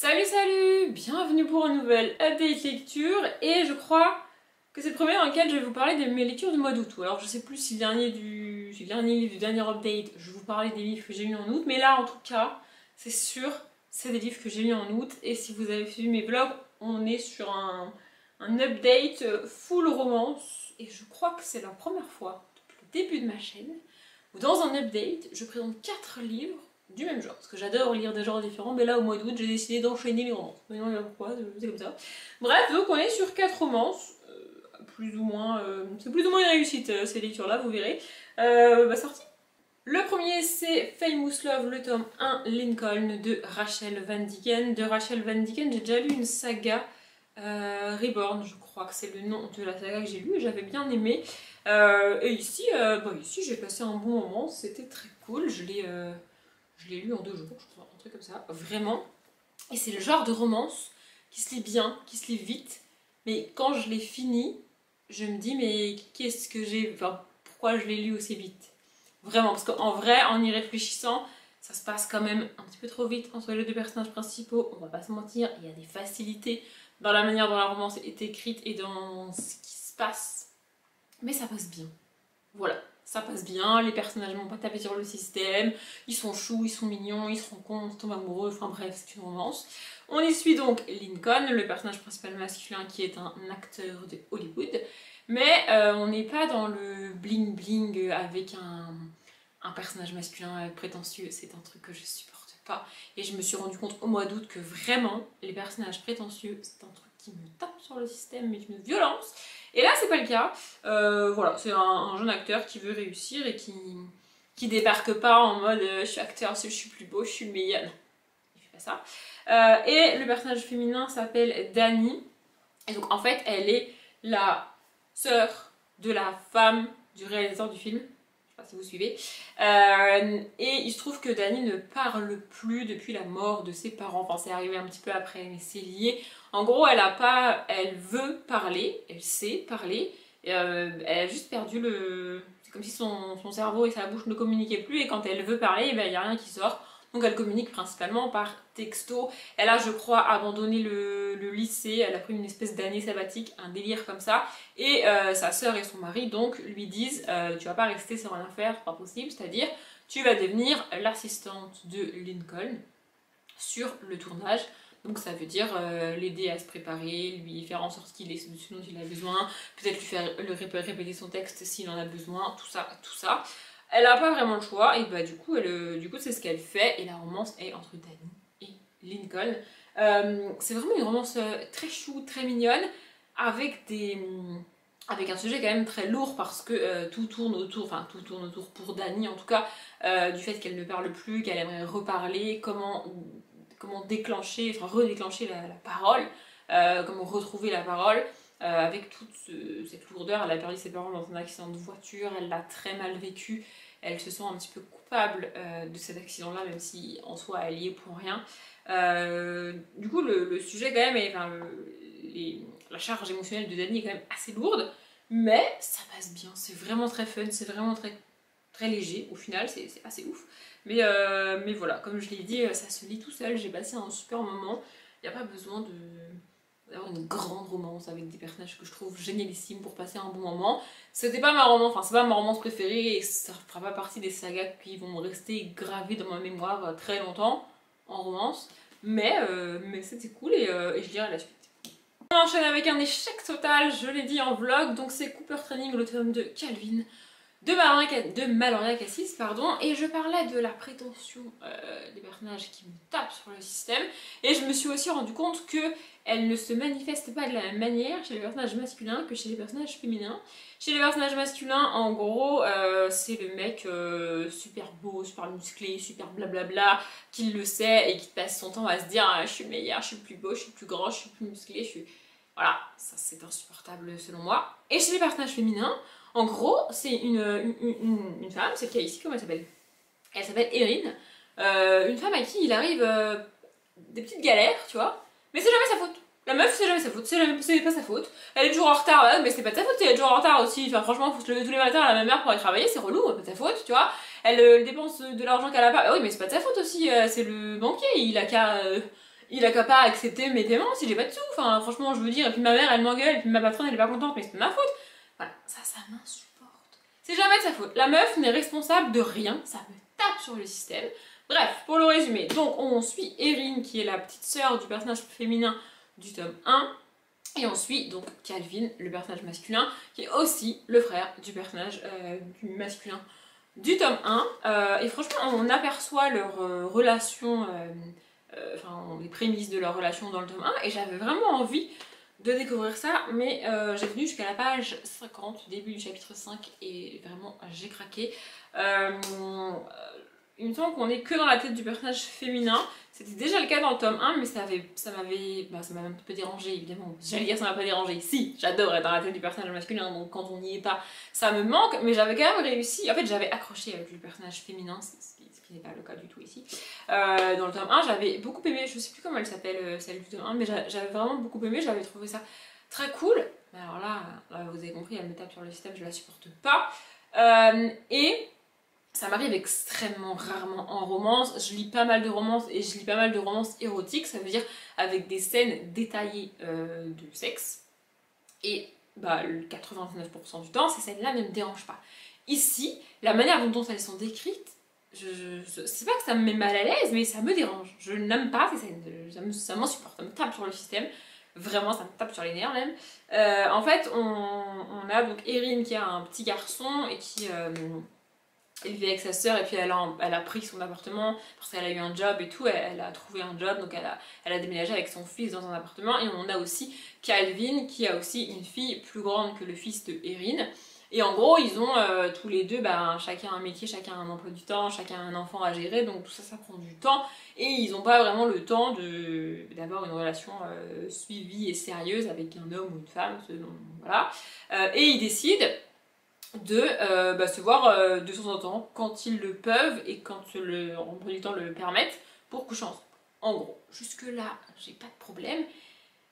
Salut, bienvenue pour une nouvelle update lecture et je crois que c'est le premier dans lequel je vais vous parler de mes lectures du mois d'août. Alors je sais plus si le dernier livre du dernier update, je vous parlais des livres que j'ai lus en août, mais là en tout cas, c'est sûr, c'est des livres que j'ai lus en août et si vous avez suivi mes vlogs, on est sur un update full romance et je crois que c'est la première fois depuis le début de ma chaîne où dans un update, je présente 4 livres du même genre, parce que j'adore lire des genres différents, mais là au mois d'août j'ai décidé d'enchaîner les romances. Mais non, il y a pourquoi, c'est comme ça. Bref, donc on est sur 4 romances, plus ou moins, c'est plus ou moins une réussite ces lectures-là, vous verrez. Sorti. Le premier c'est Famous Love, le tome 1, Lincoln, de Rachel Van Dicken. De Rachel Van Dicken, j'ai déjà lu une saga, Reborn, je crois que c'est le nom de la saga que j'ai lu, et j'avais bien aimé. Et ici j'ai passé un bon moment, c'était très cool, je l'ai lu en 2 jours, je crois, un truc comme ça, vraiment. Et c'est le genre de romance qui se lit bien, qui se lit vite, mais quand je l'ai fini, je me dis mais qu'est-ce que j'ai... Enfin, pourquoi je l'ai lu aussi vite? Vraiment, parce qu'en vrai, en y réfléchissant, ça se passe quand même un petit peu trop vite entre les deux personnages principaux, on va pas se mentir, il y a des facilités dans la manière dont la romance est écrite et dans ce qui se passe, mais ça passe bien. Voilà. Ça passe bien, les personnages n'ont pas tapé sur le système, ils sont choux, ils sont mignons, ils se rencontrent, ils tombent amoureux, enfin bref, c'est une romance. On y suit donc Lincoln, le personnage principal masculin qui est un acteur de Hollywood, mais on n'est pas dans le bling bling avec un personnage masculin prétentieux, c'est un truc que je supporte pas. Et je me suis rendu compte au mois d'août que vraiment, les personnages prétentieux, c'est un truc qui me tape sur le système, mais d'une violence. Et là, c'est pas le cas. Voilà, c'est un jeune acteur qui veut réussir et qui débarque pas en mode je suis acteur, je suis plus beau, je suis le meilleur. Non, il fait pas ça. Et le personnage féminin s'appelle Dani. Et donc, en fait, elle est la sœur de la femme du réalisateur du film. Je sais pas si vous suivez. Et il se trouve que Dani ne parle plus depuis la mort de ses parents. Enfin, c'est arrivé un petit peu après, mais c'est lié. En gros, elle veut parler, elle sait parler, et elle a juste perdu le... C'est comme si son cerveau et sa bouche ne communiquaient plus, et quand elle veut parler, il n'y a rien qui sort. Donc elle communique principalement par texto. Elle a, je crois, abandonné le lycée, elle a pris une espèce d'année sabbatique, un délire comme ça. Et sa sœur et son mari, donc, lui disent tu vas pas rester sans rien faire, pas possible, c'est-à-dire tu vas devenir l'assistante de Lincoln sur le tournage. Donc ça veut dire l'aider à se préparer, lui faire en sorte qu'il ait ce dont il a besoin, peut-être lui faire répéter son texte s'il en a besoin, tout ça, tout ça. Elle n'a pas vraiment le choix et bah du coup c'est ce qu'elle fait et la romance est entre Dani et Lincoln. C'est vraiment une romance très chou, très mignonne, avec un sujet quand même très lourd parce que tout tourne autour pour Dani en tout cas, du fait qu'elle ne parle plus, qu'elle aimerait reparler, comment déclencher, enfin redéclencher la parole, comment retrouver la parole, avec toute cette lourdeur. Elle a perdu ses parents dans un accident de voiture, elle l'a très mal vécu, elle se sent un petit peu coupable de cet accident-là, même si en soi elle y est pour rien. Du coup, le sujet quand même, la charge émotionnelle de Dani est quand même assez lourde, mais ça passe bien, c'est vraiment très fun, c'est vraiment très léger au final, c'est assez ouf. Mais voilà, comme je l'ai dit, ça se lit tout seul, j'ai passé un super moment. Il n'y a pas besoin d'avoir une grande romance avec des personnages que je trouve génialissimes pour passer un bon moment. C'était pas ma romance, enfin c'est pas ma romance préférée et ça fera pas partie des sagas qui vont rester gravées dans ma mémoire très longtemps en romance. Mais c'était cool et je lirai la suite. On enchaîne avec un échec total, je l'ai dit en vlog, donc c'est Cooper Training, le tome de Calvin. De Maloria Cassis, pardon, et je parlais de la prétention des personnages qui me tapent sur le système, et je me suis aussi rendu compte que elle ne se manifeste pas de la même manière chez les personnages masculins que chez les personnages féminins. Chez les personnages masculins, en gros, c'est le mec super beau, super musclé, super blablabla, qui le sait et qui passe son temps à se dire je suis le meilleur, je suis le plus beau, je suis le plus grand, je suis le plus musclé, je suis... Voilà, ça c'est insupportable selon moi. Et chez les personnages féminins, en gros, c'est une femme, celle qui est ici, comment elle s'appelle? Elle s'appelle Erin, une femme à qui il arrive des petites galères, tu vois, mais c'est jamais sa faute. La meuf, c'est jamais sa faute, c'est pas sa faute. Elle est toujours en retard, ouais, mais c'est pas de sa faute, elle est toujours en retard aussi. Enfin, franchement, faut se lever tous les matins à la même heure pour aller travailler, c'est relou, c'est pas de sa faute, tu vois. Elle dépense de l'argent qu'elle a pas, oui, mais c'est pas de sa faute aussi, c'est le banquier, il a qu'à il a qu'à pas accepter mes paiements si j'ai pas de sous. Enfin, franchement, je veux dire. Et puis ma mère, elle m'engueule, et puis ma patronne, elle est pas contente, mais c'est de ma faute. Voilà, ça m'insupporte. C'est jamais de sa faute. La meuf n'est responsable de rien, ça me tape sur le système. Bref, pour le résumé, donc on suit Erin, qui est la petite sœur du personnage féminin du tome 1. Et on suit donc Calvin, le personnage masculin, qui est aussi le frère du personnage du masculin du tome 1. Et franchement, on aperçoit leur relation, enfin les prémices de leur relation dans le tome 1, et j'avais vraiment envie de découvrir ça, mais j'ai venu jusqu'à la page 50, début du chapitre 5, et vraiment j'ai craqué. Il me semble qu'on est que dans la tête du personnage féminin. C'était déjà le cas dans le tome 1, mais ça m'avait un peu dérangé, évidemment. J'allais dire ça m'a pas dérangé. Si, j'adore être dans la tête du personnage masculin, donc quand on n'y est pas, ça me manque, mais j'avais quand même réussi. En fait, j'avais accroché avec le personnage féminin, ce qui n'est pas le cas du tout ici. Dans le tome 1, j'avais beaucoup aimé, je sais plus comment elle s'appelle, celle du tome 1, mais j'avais vraiment beaucoup aimé, j'avais trouvé ça très cool. Mais alors là, vous avez compris, elle me tape sur le système, je la supporte pas. Et ça m'arrive extrêmement rarement en romance. Je lis pas mal de romances, et je lis pas mal de romances érotiques, ça veut dire avec des scènes détaillées de sexe. Et bah, 99% du temps, ces scènes-là ne me dérangent pas. Ici, la manière dont elles sont décrites, c'est pas que ça me met mal à l'aise, mais ça me dérange. Je n'aime pas ces scènes, ça m'insupporte, ça me tape sur le système. Vraiment, ça me tape sur les nerfs même. En fait, on a donc Erin qui a un petit garçon et qui... elle vit avec sa sœur, et puis elle a pris son appartement parce qu'elle a eu un job et tout, elle a trouvé un job, donc elle a déménagé avec son fils dans un appartement. Et on a aussi Calvin qui a aussi une fille plus grande que le fils de Erin. Et en gros, ils ont tous les deux, chacun un métier, chacun un emploi du temps, chacun un enfant à gérer, donc tout ça, ça prend du temps. Et ils n'ont pas vraiment le temps d'avoir une relation suivie et sérieuse avec un homme ou une femme, voilà. Et ils décident de se voir de temps en temps quand ils le peuvent et quand l'emploi du temps le permettent pour coucher ensemble. En gros, jusque là, j'ai pas de problème.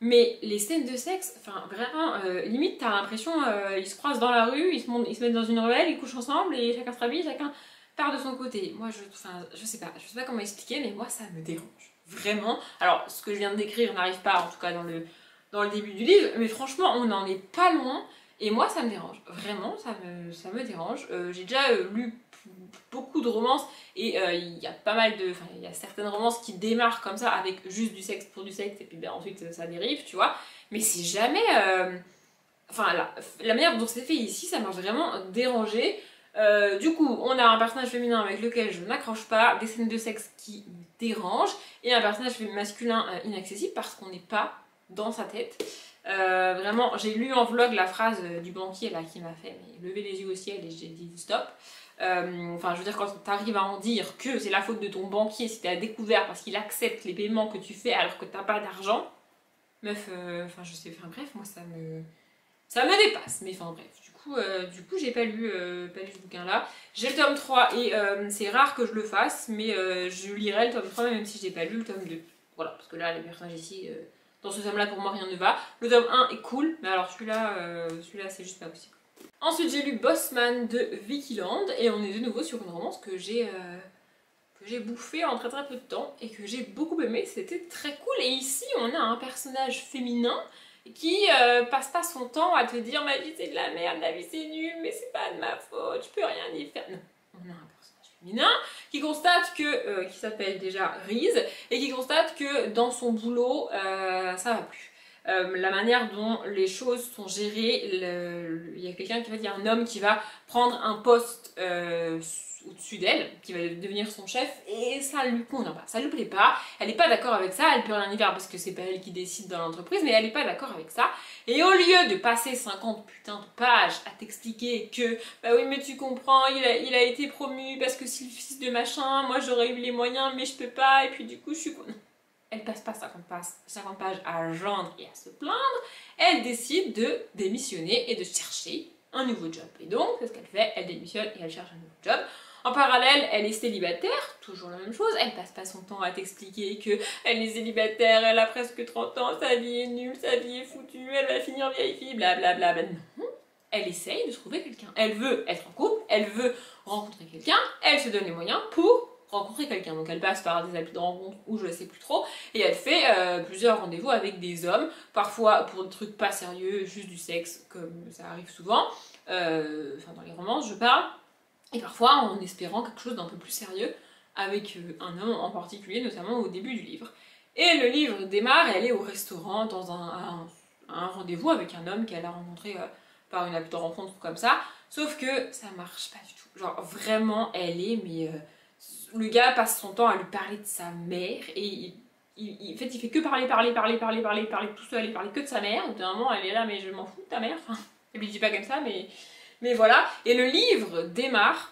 Mais les scènes de sexe, enfin vraiment, limite t'as l'impression ils se croisent dans la rue, ils se mettent dans une ruelle, ils couchent ensemble et chacun se rhabille, chacun part de son côté. Moi je sais pas comment expliquer, mais moi ça me dérange. Vraiment. Alors ce que je viens de décrire n'arrive pas, en tout cas dans le début du livre, mais franchement on n'en est pas loin. Et moi ça me dérange, vraiment ça me dérange. J'ai déjà lu beaucoup de romances et il y a pas mal de... Enfin il y a certaines romances qui démarrent comme ça avec juste du sexe pour du sexe et puis ensuite ça dérive, tu vois. Mais si jamais... Enfin la manière dont c'est fait ici ça m'a vraiment dérangée. Du coup on a un personnage féminin avec lequel je n'accroche pas, des scènes de sexe qui me dérangent et un personnage masculin inaccessible parce qu'on n'est pas dans sa tête. Vraiment, j'ai lu en vlog la phrase du banquier là qui m'a fait lever les yeux au ciel et j'ai dit stop. Enfin, je veux dire, quand t'arrives à en dire que c'est la faute de ton banquier si t'es à découvert parce qu'il accepte les paiements que tu fais alors que t'as pas d'argent, meuf, enfin je sais, enfin bref, moi ça me dépasse, mais enfin bref, du coup j'ai pas lu ce bouquin là. J'ai le tome 3 et c'est rare que je le fasse, mais je lirai le tome 3 même si j'ai pas lu le tome 2. Voilà, parce que là les personnages ici... dans ce tome là pour moi rien ne va. Le tome 1 est cool, mais alors celui-là c'est juste pas possible. Ensuite j'ai lu Bossman de Vicky Land et on est de nouveau sur une romance que j'ai bouffée en très très peu de temps et que j'ai beaucoup aimé, c'était très cool. Et ici on a un personnage féminin qui passe pas son temps à te dire ma vie c'est de la merde, la vie c'est nul, mais c'est pas de ma faute, je peux rien y faire. Non, on a un personnage féminin qui constate que, qui s'appelle déjà Reese, et qui constate que dans son boulot, ça va plus. La manière dont les choses sont gérées, il y a quelqu'un qui va dire un homme qui va prendre un poste au-dessus d'elle, qui va devenir son chef, et ça lui convient pas, ça lui plaît pas, elle est pas d'accord avec ça, elle peut rien y faire parce que c'est pas elle qui décide dans l'entreprise, mais elle est pas d'accord avec ça, et au lieu de passer 50 putains de pages à t'expliquer que bah oui mais tu comprends, il a été promu parce que c'est le fils de machin, moi j'aurais eu les moyens mais je peux pas, et puis du coup je suis... Elle passe pas 50 pages à gendre et à se plaindre, elle décide de démissionner et de chercher un nouveau job. Et donc, c'est ce qu'elle fait, elle démissionne et elle cherche un nouveau job. En parallèle, elle est célibataire, toujours la même chose, elle passe pas son temps à t'expliquer qu'elle est célibataire, elle a presque 30 ans, sa vie est nulle, sa vie est foutue, elle va finir vieille fille, blablabla. Non, elle essaye de trouver quelqu'un. Elle veut être en couple, elle veut rencontrer quelqu'un, elle se donne les moyens pour rencontrer quelqu'un. Donc elle passe par des applis de rencontre ou je ne sais plus trop, et elle fait plusieurs rendez-vous avec des hommes, parfois pour des trucs pas sérieux, juste du sexe, comme ça arrive souvent, enfin dans les romances je parle, et parfois en espérant quelque chose d'un peu plus sérieux avec un homme en particulier, notamment au début du livre. Et le livre démarre, elle est au restaurant dans un rendez-vous avec un homme qu'elle a rencontré par une appli de rencontre comme ça, sauf que ça marche pas du tout. Genre vraiment, elle est, mais le gars passe son temps à lui parler de sa mère et en fait il fait que parler tout seul, il parle que de sa mère. Au bout d'un moment elle est là, mais je m'en fous de ta mère, enfin, elle lui dit pas comme ça, mais voilà. Et le livre démarre.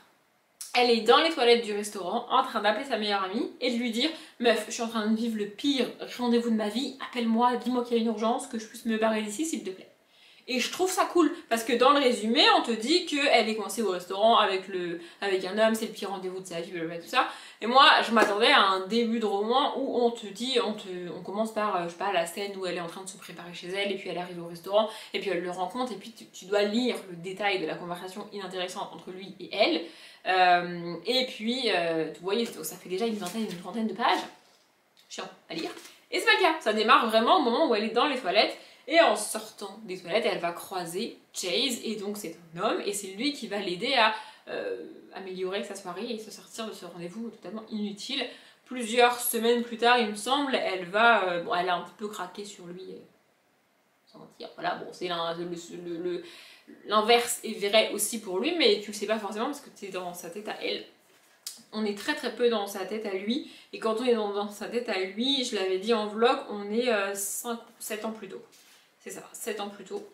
Elle est dans les toilettes du restaurant en train d'appeler sa meilleure amie et de lui dire meuf, je suis en train de vivre le pire rendez-vous de ma vie, appelle-moi, dis-moi qu'il y a une urgence, que je puisse me barrer d'ici s'il te plaît. Et je trouve ça cool parce que dans le résumé on te dit qu'elle est coincée au restaurant avec un homme, c'est le pire rendez-vous de sa vie, blablabla, tout ça. Et moi je m'attendais à un début de roman où on te dit, on commence par, je sais pas, la scène où elle est en train de se préparer chez elle et puis elle arrive au restaurant et puis elle le rencontre et puis tu dois lire le détail de la conversation inintéressante entre lui et elle. Et puis, vous voyez, ça fait déjà une trentaine de pages. Chiant à lire. Et c'est pas le cas, ça démarre vraiment au moment où elle est dans les toilettes. Et en sortant des toilettes, elle va croiser Chase, et donc c'est un homme, et c'est lui qui va l'aider à améliorer sa soirée et se sortir de ce rendez-vous totalement inutile. Plusieurs semaines plus tard, il me semble, elle va... bon, elle a un petit peu craqué sur lui, sans mentir. Voilà, bon, c'est l'inverse est vrai aussi pour lui, mais tu le sais pas forcément parce que tu es dans sa tête à elle. On est très très peu dans sa tête à lui, et quand on est dans sa tête à lui, je l'avais dit en vlog, on est 7 ans plus tôt. C'est ça, 7 ans plus tôt.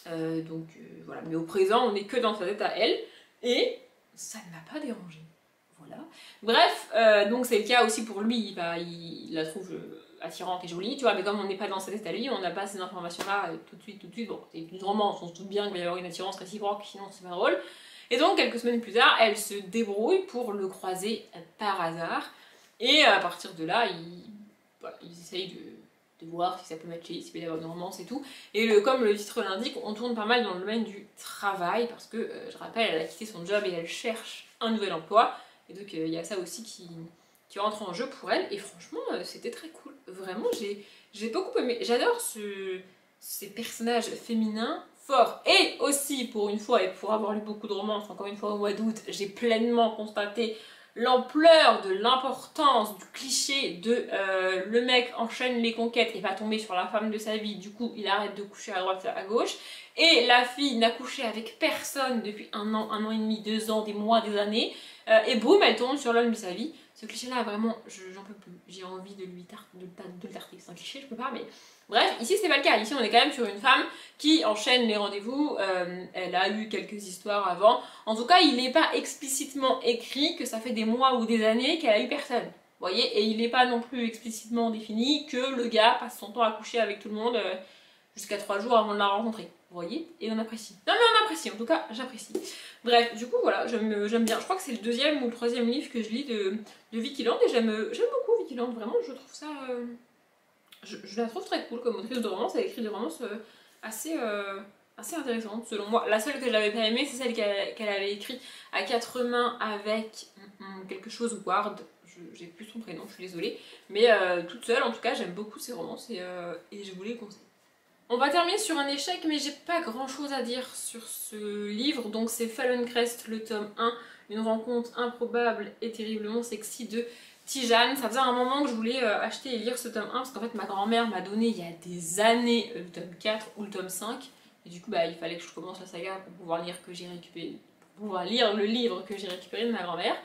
Donc voilà, mais au présent, on n'est que dans sa tête à elle, et ça ne m'a pas dérangé. Voilà. Bref, donc c'est le cas aussi pour lui, il la trouve attirante et jolie, tu vois, mais comme on n'est pas dans sa tête à lui, on n'a pas ces informations-là tout de suite. Bon, c'est une romance, on se doute bien qu'il va y avoir une attirance réciproque, sinon c'est pas drôle. Et donc, quelques semaines plus tard, elle se débrouille pour le croiser par hasard, et à partir de là, ils essayent de voir si ça peut matcher, s'il peut y avoir une romance et tout. Et comme le titre l'indique, on tourne pas mal dans le domaine du travail, parce que, je rappelle, elle a quitté son job et elle cherche un nouvel emploi, et donc il y a ça aussi qui rentre en jeu pour elle, et franchement, c'était très cool. Vraiment, j'ai beaucoup aimé. J'adore ces personnages féminins forts. Et aussi, pour une fois, et pour avoir lu beaucoup de romances, encore une fois au mois d'août, j'ai pleinement constaté l'ampleur de l'importance du cliché de le mec enchaîne les conquêtes et va tomber sur la femme de sa vie, du coup il arrête de coucher à droite à gauche, et la fille n'a couché avec personne depuis un an et demi, 2 ans, des mois, des années, et boum, elle tombe sur l'homme de sa vie. Ce cliché là, vraiment, j'en peux plus, j'ai envie de le tarter, c'est un cliché, je peux pas, mais bref, ici c'est pas le cas, ici on est quand même sur une femme qui enchaîne les rendez-vous, elle a eu quelques histoires avant, en tout cas il n'est pas explicitement écrit que ça fait des mois ou des années qu'elle a eu personne, vous voyez, et il n'est pas non plus explicitement défini que le gars passe son temps à coucher avec tout le monde jusqu'à 3 jours avant de la rencontrer, vous voyez, et on apprécie. Non mais on apprécie, en tout cas j'apprécie. Bref, du coup voilà, j'aime bien, je crois que c'est le 2e ou le 3e livre que je lis de Vicky Land, et j'aime beaucoup Vicky Land, vraiment je trouve ça... Je la trouve très cool comme autrice de romance, elle écrit des romances assez intéressantes selon moi. La seule que j'avais pas aimée, c'est celle qu'elle avait écrite à 4 mains avec quelque chose Ward, j'ai plus son prénom, je suis désolée, mais toute seule en tout cas, j'aime beaucoup ses romances et je vous les conseille. On va terminer sur un échec, mais j'ai pas grand chose à dire sur ce livre, donc c'est Feldenkrais, le tome 1, une rencontre improbable et terriblement sexy de Tijane. Ça faisait un moment que je voulais acheter et lire ce tome 1 parce qu'en fait ma grand-mère m'a donné il y a des années le tome 4 ou le tome 5, et du coup il fallait que je commence la saga pour pouvoir lire le livre que j'ai récupéré de ma grand-mère.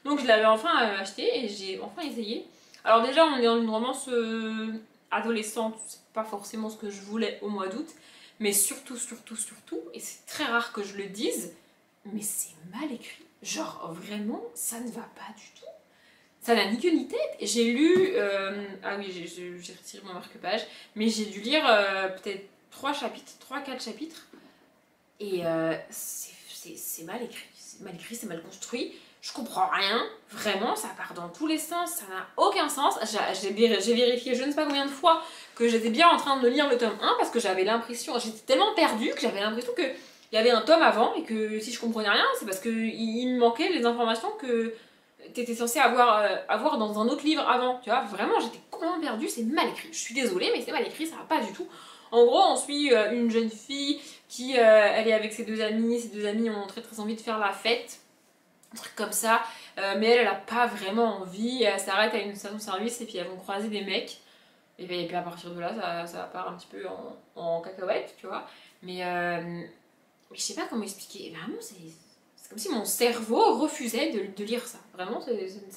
Donc je l'avais enfin acheté et j'ai enfin essayé. Alors déjà on est dans une romance adolescente, c'est pas forcément ce que je voulais au mois d'août, mais surtout, et c'est très rare que je le dise, mais c'est mal écrit. Genre vraiment, ça ne va pas du tout. Ça n'a ni queue ni tête. J'ai lu... ah oui, j'ai retiré mon marque-page, mais j'ai dû lire peut-être 3-4 chapitres, et c'est mal écrit. C'est mal écrit, c'est mal construit. Je comprends rien, vraiment, ça part dans tous les sens, ça n'a aucun sens. J'ai vérifié je ne sais pas combien de fois que j'étais bien en train de lire le tome 1 parce que j'avais l'impression, j'étais tellement perdue que j'avais l'impression qu'il y avait un tome avant et que si je comprenais rien, c'est parce qu'il me manquait les informations t'étais censé avoir dans un autre livre avant, tu vois. Vraiment, j'étais complètement perdue, c'est mal écrit. Je suis désolée, mais c'est mal écrit, ça va pas du tout. En gros, on suit une jeune fille qui, elle est avec ses deux amis ont très très envie de faire la fête, un truc comme ça, mais elle a pas vraiment envie, elle s'arrête à une station-service et puis elles vont croiser des mecs. Et puis à partir de là, ça part un petit peu en cacahuète, tu vois. Mais je sais pas comment expliquer. Vraiment, c'est comme si mon cerveau refusait de lire ça. Vraiment, ça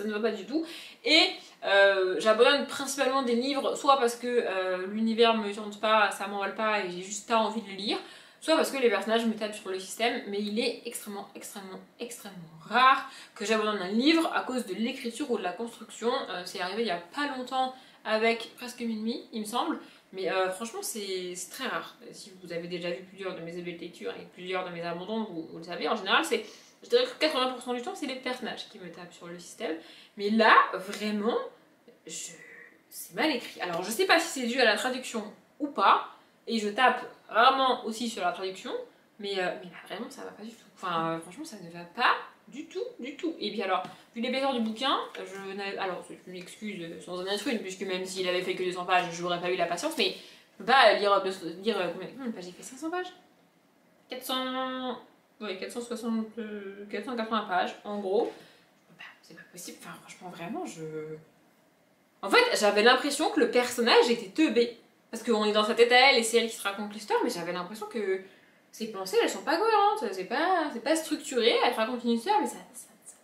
ne va pas du tout. Et j'abandonne principalement des livres, soit parce que l'univers me tente pas, ça m'emballe pas et j'ai juste pas envie de le lire, soit parce que les personnages me tapent sur le système. Mais il est extrêmement rare que j'abandonne un livre à cause de l'écriture ou de la construction. C'est arrivé il y a pas longtemps avec Presque Minuit, il me semble. Mais franchement, c'est très rare. Si vous avez déjà vu plusieurs de mes abus de lecture et plusieurs de mes abandons, vous le savez, en général, je dirais que 80% du temps, c'est les personnages qui me tapent sur le système. Mais là, vraiment, c'est mal écrit. Alors, je sais pas si c'est dû à la traduction ou pas, et je tape rarement aussi sur la traduction, mais là, vraiment, ça va pas du tout. Enfin, franchement, ça ne va pas du tout. Et puis alors, vu l'épaisseur du bouquin, alors c'est une excuse sans en être une, puisque même s'il avait fait que 200 pages, je n'aurais pas eu la patience, mais je peux pas lire combien de pages j'ai fait, 500 pages 400... Ouais, 460... 480 pages, en gros. Bah, c'est pas possible, enfin franchement, vraiment, En fait, j'avais l'impression que le personnage était teubé. Parce qu'on est dans sa tête à elle, et c'est elle qui se raconte l'histoire, mais j'avais l'impression que ses pensées, elles sont pas cohérentes, c'est pas structuré, elle te raconte une histoire, mais ça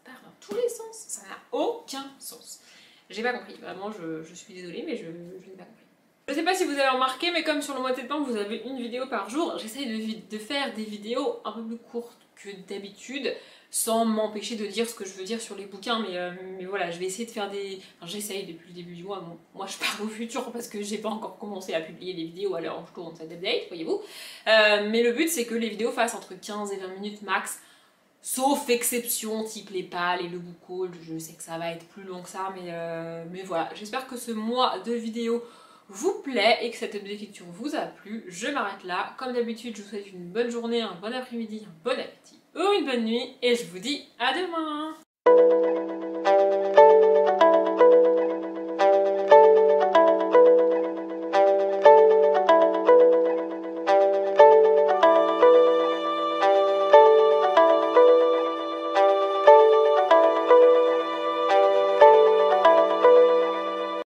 part dans tous les sens, ça n'a aucun sens. J'ai pas compris, vraiment, je suis désolée, mais je n'ai pas compris. Je sais pas si vous avez remarqué, mais comme sur le mois de septembre, vous avez une vidéo par jour, j'essaye de faire des vidéos un peu plus courtes que d'habitude, sans m'empêcher de dire ce que je veux dire sur les bouquins, mais voilà, je vais essayer de faire des... Enfin, j'essaye depuis le début du mois, bon, moi je parle au futur parce que j'ai pas encore commencé à publier les vidéos à l'heure où je tourne cette update, voyez-vous. Mais le but c'est que les vidéos fassent entre 15 et 20 minutes max, sauf exception, type les pales et le book haul, je sais que ça va être plus long que ça, mais voilà, j'espère que ce mois de vidéos vous plaît et que cette update lecture vous a plu. Je m'arrête là, comme d'habitude je vous souhaite une bonne journée, un bon après-midi, un bon appétit ou une bonne nuit, et je vous dis à demain.